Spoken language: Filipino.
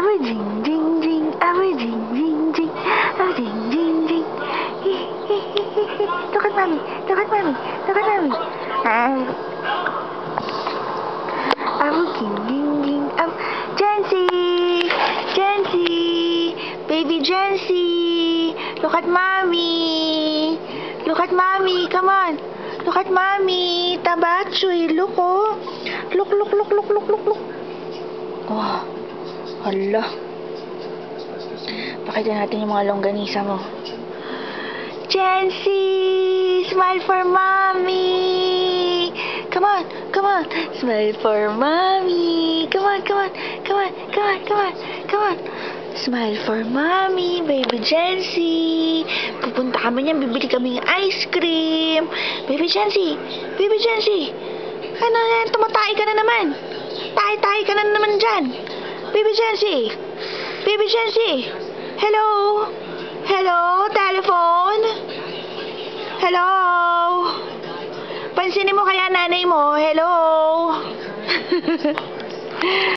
Aba jing jing jing, aba jing jing jing, aba jing jing jing. Look at mommy, look at mommy, look at mommy. Aba jing jing jing, aba. Jancy, Jancy, baby Jancy, look at mommy. Look at mommy, come on. Look at mommy, Tabachoy, look oh. Look, look, look, look, look, look, look. Oh, hala. Pakita natin yung mga longganisa mo. Jancy, smile for mommy. Come on, come on. Smile for mommy. Come on, come on, come on, come on, come on, come on. Smile for mommy, baby Jancy. Pupunta kami niyan, bibili kaming ice cream. Baby Jancy, baby Jancy. Ano yan, tumatay ka na naman. Tayo ka na naman dyan. Baby Jancy, baby Jancy. Hello, hello, telephone. Hello. Pansinin mo kaya nanay mo, hello.